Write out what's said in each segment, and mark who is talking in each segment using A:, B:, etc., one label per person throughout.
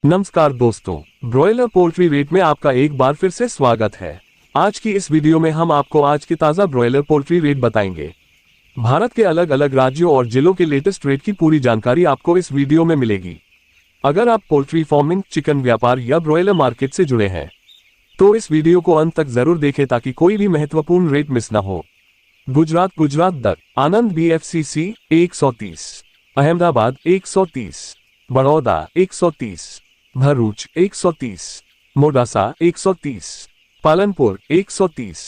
A: नमस्कार दोस्तों, broiler poultry rate में आपका एक बार फिर से स्वागत है। आज की इस वीडियो में हम आपको आज के ताज़ा ब्रॉयलर पोल्ट्री रेट बताएंगे। भारत के अलग अलग राज्यों और जिलों के लेटेस्ट रेट की पूरी जानकारी आपको इस वीडियो में मिलेगी। अगर आप पोल्ट्री फार्मिंग, चिकन व्यापार या ब्रॉयलर मार्केट से जुड़े हैं तो इस वीडियो को अंत तक जरूर देखें ताकि कोई भी महत्वपूर्ण रेट मिस न हो। गुजरात दर आनंद BFCC 130, अहमदाबाद 130, बड़ौदा 130, भरूच 130, मोडासा 130, पालनपुर 130,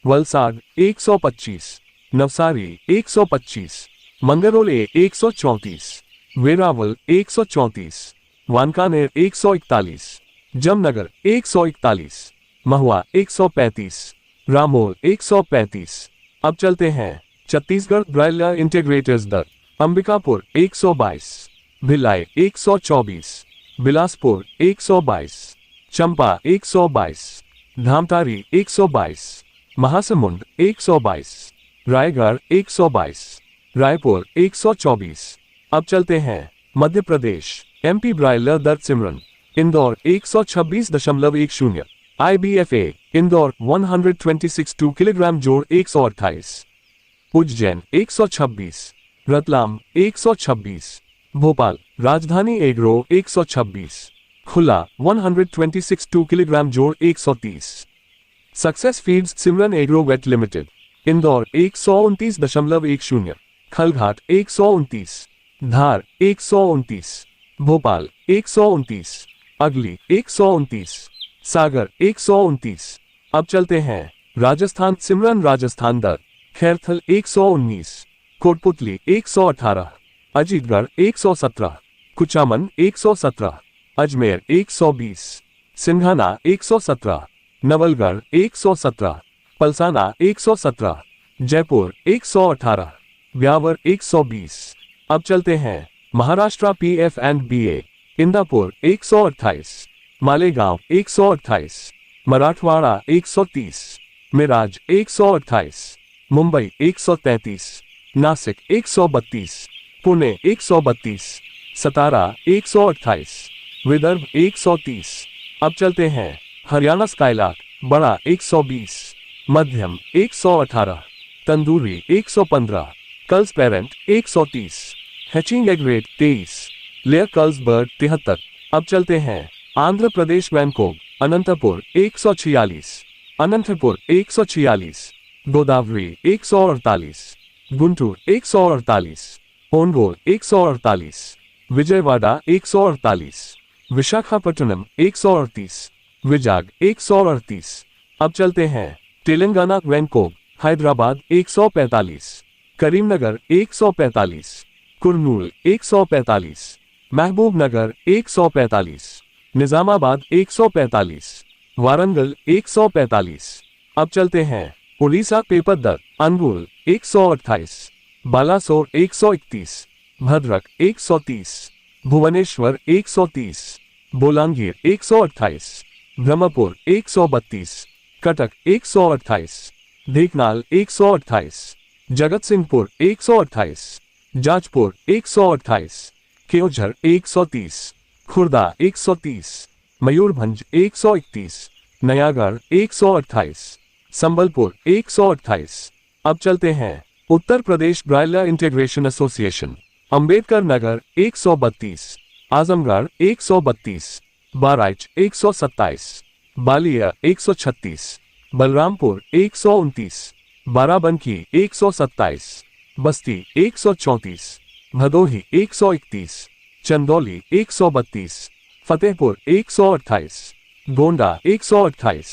A: वलसाड 125, नवसारी 125, मंगरौले 134, वेरावल 134, वानकानेर 141, जमनगर 141, महुआ 135, रामोल 135। अब चलते हैं छत्तीसगढ़ ब्रॉयलर इंटीग्रेटर्स दर। अंबिकापुर 122, भिलाई 124, बिलासपुर 122, चंपा 122, धामतारी 122, महासमुंद 122, रायगढ़ 122, रायपुर 124। अब चलते हैं मध्य प्रदेश। MP ब्रॉयलर दर सिमरन इंदौर 126.10, IBFA इंदौर 126 किलोग्राम जोड़ 128, उज्जैन 126, रतलाम 126, भोपाल राजधानी एग्रो 126, खुला 126 किलोग्राम जोड़ 130। Success feeds Simran agro vet limited Indore 129.10, Khalghat 129, Dhar 129, Bhopal 129, अगली 129, सागर 129। अब चलते हैं राजस्थान। सिमरन राजस्थान दर खैरथल 119, कोटपुतली 118, अजीतगढ़ 117, कुचामन 117, अजमेर 120, सिंघाना 117, नवलगढ़ 117, पलसाना 117, जयपुर 118, ब्यावर 120। अब चलते हैं महाराष्ट्र। PF&BA इंदापुर 128, मालेगांव 128, मराठवाड़ा 130, मिराज 128, मुंबई 133, नासिक 132, पुणे 132, सतारा 128, विदर्भ 130। अब चलते हैं हरियाणा। स्काईलार्क बड़ा 120, मध्यम 118, tandoori 115, culls parent 130, hatching egg rate 23, layer culls bird 73। अब चलते हैं आंध्र प्रदेश। वैनकोग अनंतपुर 146, अनंतपुर 146, गोदावरी 148, गुंटूर 148, ओनगोल 148, विजयवाड़ा 148, विशाखापट्टनम 138, विजाग 138। अब चलते हैं तेलंगाना। वैनकोग हैदराबाद 145, करीमनगर 145, कुर्नूल 145, महबूब नगर 145, निजामाबाद 145, वारंगल 145। अब चलते हैं उड़ीसा। पेपर दर अंगुल 128, बालासोर 131, भद्रक 130, भुवनेश्वर 130, बोलांगीर 128, ब्रह्मपुर 132, कटक 128, ढेंकनाल 128, जगतसिंहपुर 128, जाजपुर 128, केओझर 130, खुर्दा 130, मयूरभंज 131, नयागढ़ 128, संबलपुर 128। अब चलते हैं Uttar Pradesh broiler integration association. Ambedkar Nagar 132, Azamgarh 132, Bahraich 127, Ballia 136, Balrampur 129, Barabanki 127, बस्ती 134, भदोही 131, चंदौली 132, फतेहपुर 128, गोंडा 128,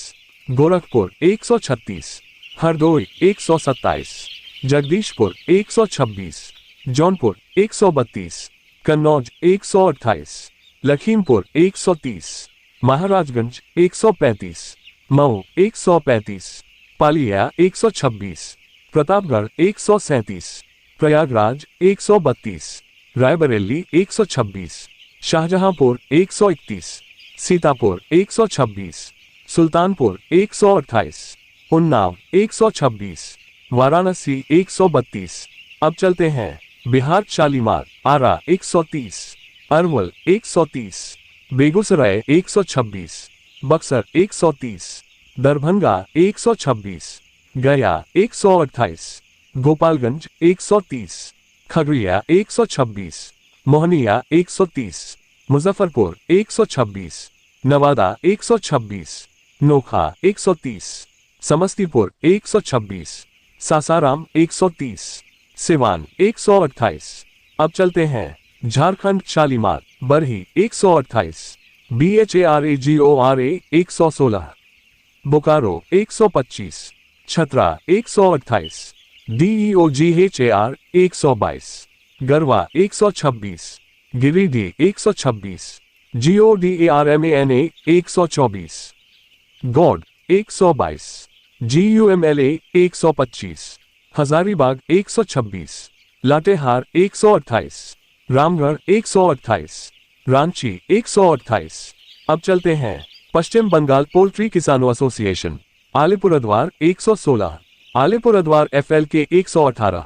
A: गोरखपुर 136, हरदोई 127, जगदीशपुर 126, जौनपुर 132, कन्नौज 128, लखीमपुर 130, महाराजगंज 135, मऊ 135, पालिया 126, प्रतापगढ़ 137, प्रयागराज 132, रायबरेली 126, शाहजहांपुर 131, सीतापुर 126, सुल्तानपुर 128, उन्नाव 126, वाराणसी 132। अब चलते हैं बिहार। शालीमार आरा 130, अरवल 130, बेगूसराय 126, बक्सर 130, दरभंगा 126, गया 128, गोपालगंज 130, खगड़िया 126, मोहनिया 130, मुजफ्फरपुर 126, नवादा 126, नोखा 130, समस्तीपुर 126, सासाराम 130, सिवान 128। अब चलते हैं झारखंड। शालीमार, बरही 128, BHARAGORA 116, बोकारो 125, छतरा 128, DEOGHAR 122, गरवा 126, गिरिडीह 126, GODARMANA 124, गौड 122, GUMLA 125, हजारीबाग 126, लातेहार 128, रामगढ़ 128, रांची 128। अब चलते हैं पश्चिम बंगाल पोल्ट्री किसानों association. Alipurduar 116, Alipurduar FLK 118,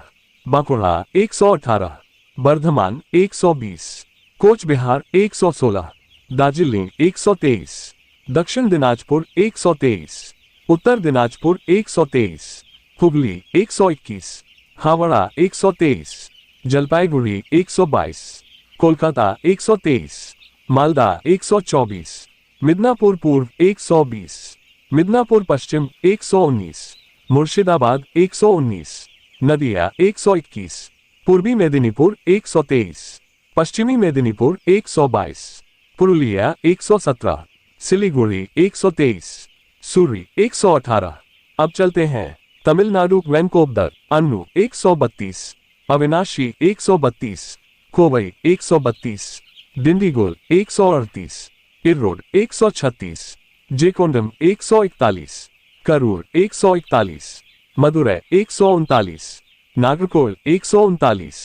A: Bankura 118, Bardhaman 120, coach Bihar 116, Darjeeling 123, दक्षिण दिनाजपुर 123, उत्तर दिनाजपुर 123, हुगली 121, हावड़ा 123, जलपाईगुड़ी 122, कोलकाता 123, मालदा 124, मिदनापुर पूर्व 120, मिदनापुर पश्चिम 119, मुर्शिदाबाद 119, नदिया 121, पूर्वी मेदिनीपुर 123, पश्चिमी मेदिनीपुर 122, पुरुलिया 117, सिलीगुड़ी 123, सूरी 118। अब चलते हैं तमिलनाडु। वैनकोबर, अन्नू 132, अविनाशी 132, कोवई 132, डिंडीगुल 138, इरोड 136, जेकोंडम 141, करूर 141, मदुरै 139, नागरकोइल 139,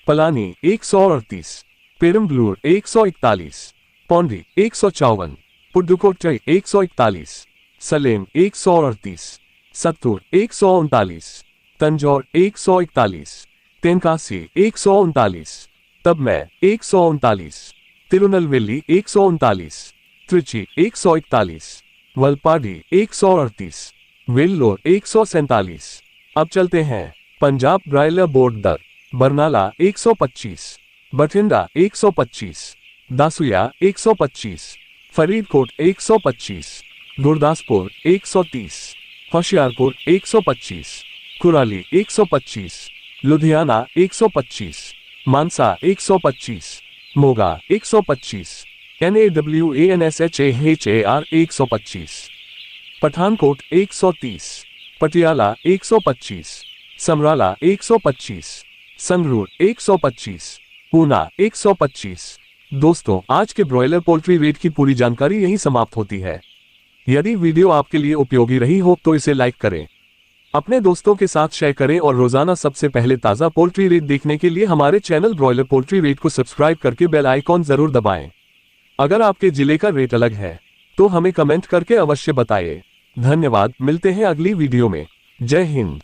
A: पलानी 138, पेरम्बलूर 141, पौंडी 154, पुडुकोट्टई 141, सलेम 138, सत्तूर 139, तंजौर 141, तेनकासी 139, तबमै 139, तिरुनेलवेली 139, त्रिची 141, वलपाडी 138, वेल्लोर 147। अब चलते हैं पंजाब ब्रायलर बोर्ड दर। बरनाला 125, बठिंडा 125, दासुया 125, फरीदकोट 125, गुरदासपुर 130, होशियारपुर 125, कुराली 125, लुधियाना 125, मानसा 125, मोगा 125, NAWANSHAHAR 125, पठानकोट 130, पटियाला 125, समराला 125, संगरूर 125, ऊना 125। दोस्तों, आज के ब्रॉयलर पोल्ट्री रेट की पूरी जानकारी यहीं समाप्त होती है। यदि वीडियो आपके लिए उपयोगी रही हो तो इसे लाइक करें, अपने दोस्तों के साथ शेयर करें और रोजाना सबसे पहले ताज़ा पोल्ट्री रेट देखने के लिए हमारे चैनल ब्रॉयलर पोल्ट्री रेट को सब्सक्राइब करके बेल आइकॉन जरूर दबाएं। अगर आपके जिले का रेट अलग है तो हमें कमेंट करके अवश्य बताइए। धन्यवाद, मिलते हैं अगली वीडियो में। जय हिंद।